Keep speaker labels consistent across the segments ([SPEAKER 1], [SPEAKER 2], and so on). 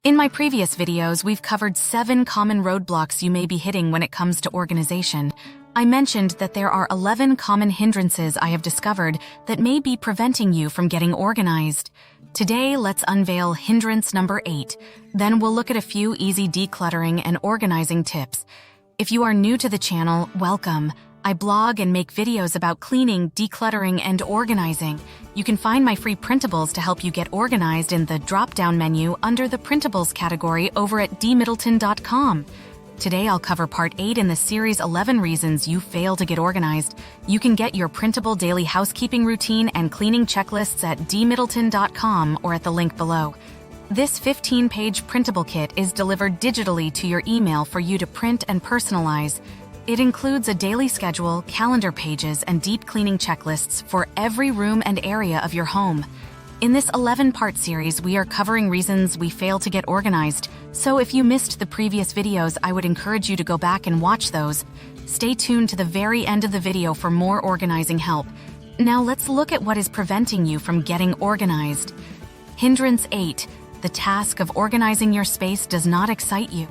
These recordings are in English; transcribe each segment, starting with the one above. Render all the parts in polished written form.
[SPEAKER 1] In my previous videos, we've covered 7 common roadblocks you may be hitting when it comes to organization. I mentioned that there are 11 common hindrances I have discovered that may be preventing you from getting organized. Today, let's unveil hindrance number 8. Then we'll look at a few easy decluttering and organizing tips. If you are new to the channel, welcome. I blog and make videos about cleaning, decluttering, and organizing. You can find my free printables to help you get organized in the drop-down menu under the printables category over at dmiddleton.com. Today I'll cover part 8 in the series 11 reasons you fail to get organized. You can get your printable daily housekeeping routine and cleaning checklists at dmiddleton.com or at the link below. This 15-page printable kit is delivered digitally to your email for you to print and personalize. It includes a daily schedule, calendar pages, and deep cleaning checklists for every room and area of your home. In this 11-part series, we are covering reasons we fail to get organized, so if you missed the previous videos, I would encourage you to go back and watch those. Stay tuned to the very end of the video for more organizing help. Now let's look at what is preventing you from getting organized. Hindrance 8. The task of organizing your space does not excite you.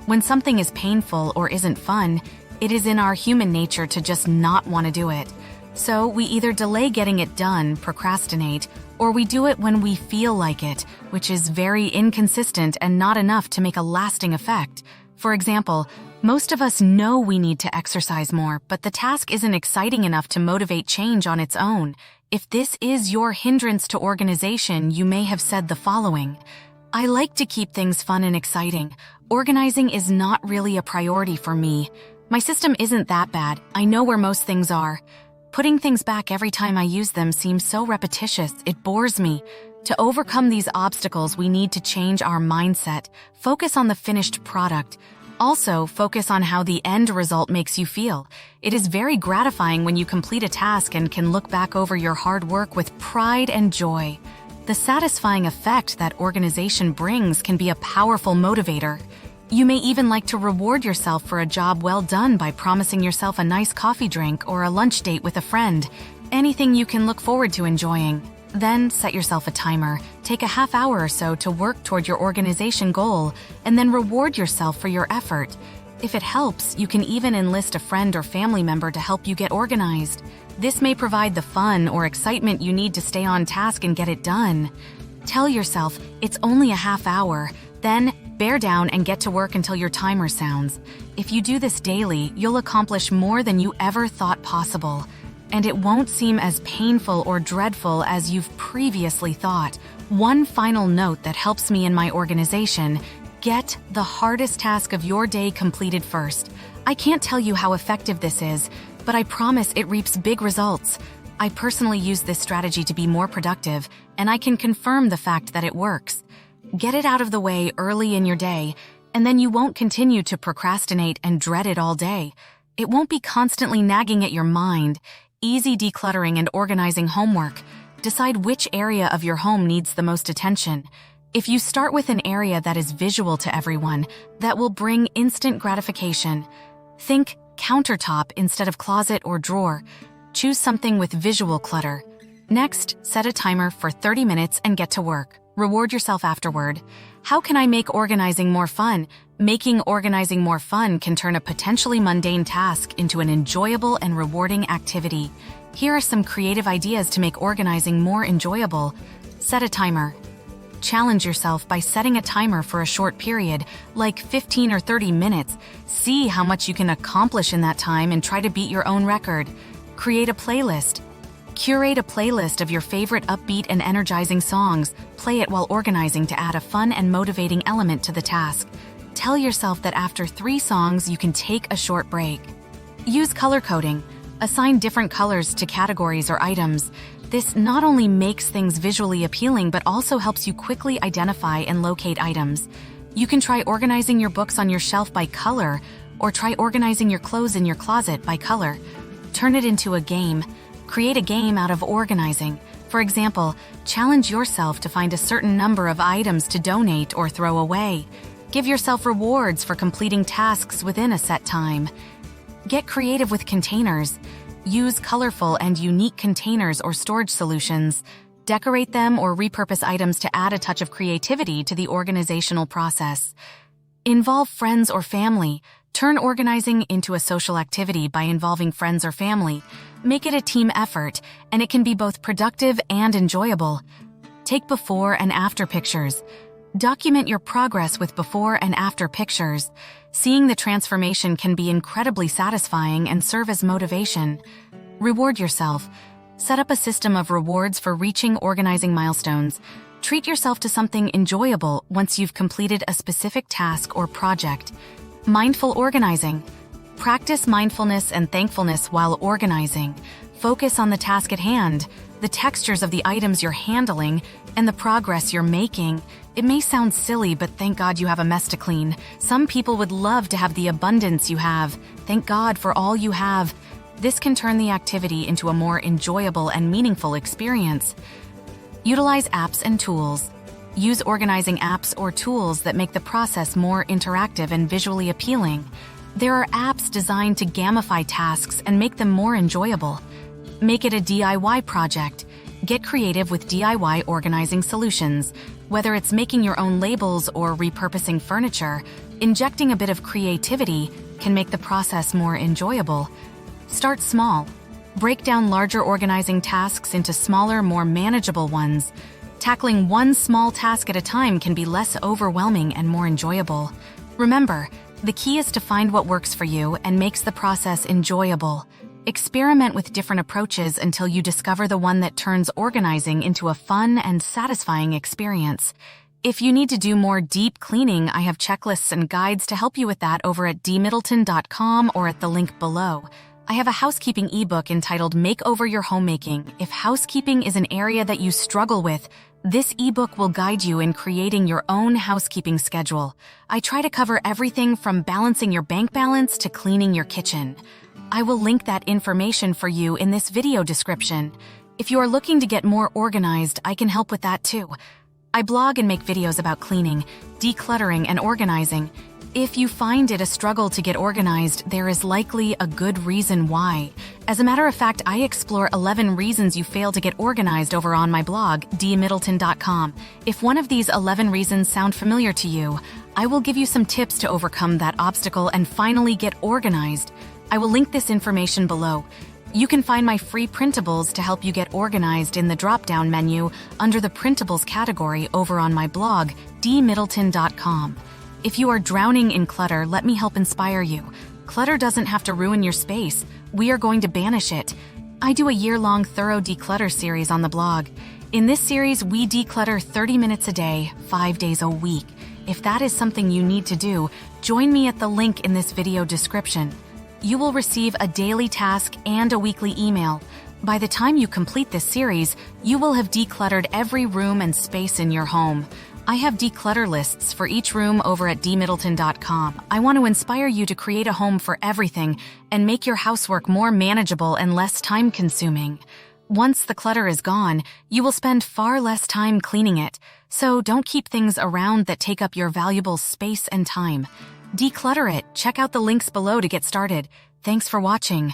[SPEAKER 1] When something is painful or isn't fun, it is in our human nature to just not want to do it. So we either delay getting it done, procrastinate, or we do it when we feel like it, which is very inconsistent and not enough to make a lasting effect. For example, most of us know we need to exercise more, but the task isn't exciting enough to motivate change on its own. If this is your hindrance to organization, you may have said the following: I like to keep things fun and exciting. Organizing is not really a priority for me. My system isn't that bad. I know where most things are. Putting things back every time I use them seems so repetitious, it bores me. To overcome these obstacles, we need to change our mindset. Focus on the finished product. Also, focus on how the end result makes you feel. It is very gratifying when you complete a task and can look back over your hard work with pride and joy. The satisfying effect that organization brings can be a powerful motivator. You may even like to reward yourself for a job well done by promising yourself a nice coffee drink or a lunch date with a friend, anything you can look forward to enjoying. Then set yourself a timer, take a half hour or so to work toward your organization goal, and then reward yourself for your effort. If it helps, you can even enlist a friend or family member to help you get organized. This may provide the fun or excitement you need to stay on task and get it done. Tell yourself it's only a half hour, then bear down and get to work until your timer sounds. If you do this daily, you'll accomplish more than you ever thought possible. And it won't seem as painful or dreadful as you've previously thought. One final note that helps me in my organization: get the hardest task of your day completed first. I can't tell you how effective this is, but I promise it reaps big results. I personally use this strategy to be more productive, and I can confirm the fact that it works. Get it out of the way early in your day, and then you won't continue to procrastinate and dread it all day. It won't be constantly nagging at your mind. Easy decluttering and organizing homework. Decide which area of your home needs the most attention. If you start with an area that is visual to everyone, that will bring instant gratification. Think countertop instead of closet or drawer. Choose something with visual clutter. Next, set a timer for 30 minutes and get to work. Reward yourself afterward. How can I make organizing more fun? Making organizing more fun can turn a potentially mundane task into an enjoyable and rewarding activity. Here are some creative ideas to make organizing more enjoyable. Set a timer. Challenge yourself by setting a timer for a short period, like 15 or 30 minutes. See how much you can accomplish in that time and try to beat your own record. Create a playlist. Curate a playlist of your favorite upbeat and energizing songs. Play it while organizing to add a fun and motivating element to the task. Tell yourself that after 3 songs, you can take a short break. Use color coding. Assign different colors to categories or items. This not only makes things visually appealing, but also helps you quickly identify and locate items. You can try organizing your books on your shelf by color, or try organizing your clothes in your closet by color. Turn it into a game. Create a game out of organizing. For example, challenge yourself to find a certain number of items to donate or throw away. Give yourself rewards for completing tasks within a set time. Get creative with containers. Use colorful and unique containers or storage solutions. Decorate them or repurpose items to add a touch of creativity to the organizational process. Involve friends or family. Turn organizing into a social activity by involving friends or family. Make it a team effort, and it can be both productive and enjoyable. Take before and after pictures. Document your progress with before and after pictures. Seeing the transformation can be incredibly satisfying and serve as motivation. Reward yourself. Set up a system of rewards for reaching organizing milestones. Treat yourself to something enjoyable once you've completed a specific task or project. Mindful organizing. Practice mindfulness and thankfulness while organizing. Focus on the task at hand, the textures of the items you're handling, and the progress you're making. It may sound silly, but thank God you have a mess to clean. Some people would love to have the abundance you have. Thank God for all you have. This can turn the activity into a more enjoyable and meaningful experience. Utilize apps and tools. Use organizing apps or tools that make the process more interactive and visually appealing. There are apps designed to gamify tasks and make them more enjoyable. Make it a DIY project. Get creative with DIY organizing solutions. Whether it's making your own labels or repurposing furniture, injecting a bit of creativity can make the process more enjoyable. Start small. Break down larger organizing tasks into smaller, more manageable ones. Tackling one small task at a time can be less overwhelming and more enjoyable. Remember, the key is to find what works for you and makes the process enjoyable. Experiment with different approaches until you discover the one that turns organizing into a fun and satisfying experience. If you need to do more deep cleaning, I have checklists and guides to help you with that over at dmiddleton.com or at the link below. I have a housekeeping ebook entitled Make Over Your Homemaking. If housekeeping is an area that you struggle with, this ebook will guide you in creating your own housekeeping schedule. I try to cover everything from balancing your bank balance to cleaning your kitchen. I will link that information for you in this video description. If you are looking to get more organized, I can help with that too. I blog and make videos about cleaning, decluttering, and organizing. If you find it a struggle to get organized, there is likely a good reason why. As a matter of fact, I explore 11 reasons you fail to get organized over on my blog, dmiddleton.com. If one of these 11 reasons sound familiar to you, I will give you some tips to overcome that obstacle and finally get organized. I will link this information below. You can find my free printables to help you get organized in the drop-down menu under the printables category over on my blog, dmiddleton.com. If you are drowning in clutter, let me help inspire you. Clutter doesn't have to ruin your space. We are going to banish it. I do a year-long thorough declutter series on the blog. In this series, we declutter 30 minutes a day, 5 days a week. If that is something you need to do, join me at the link in this video description. You will receive a daily task and a weekly email. By the time you complete this series, you will have decluttered every room and space in your home. I have declutter lists for each room over at dmiddleton.com. I want to inspire you to create a home for everything and make your housework more manageable and less time-consuming. Once the clutter is gone, you will spend far less time cleaning it. So don't keep things around that take up your valuable space and time. Declutter it. Check out the links below to get started. Thanks for watching.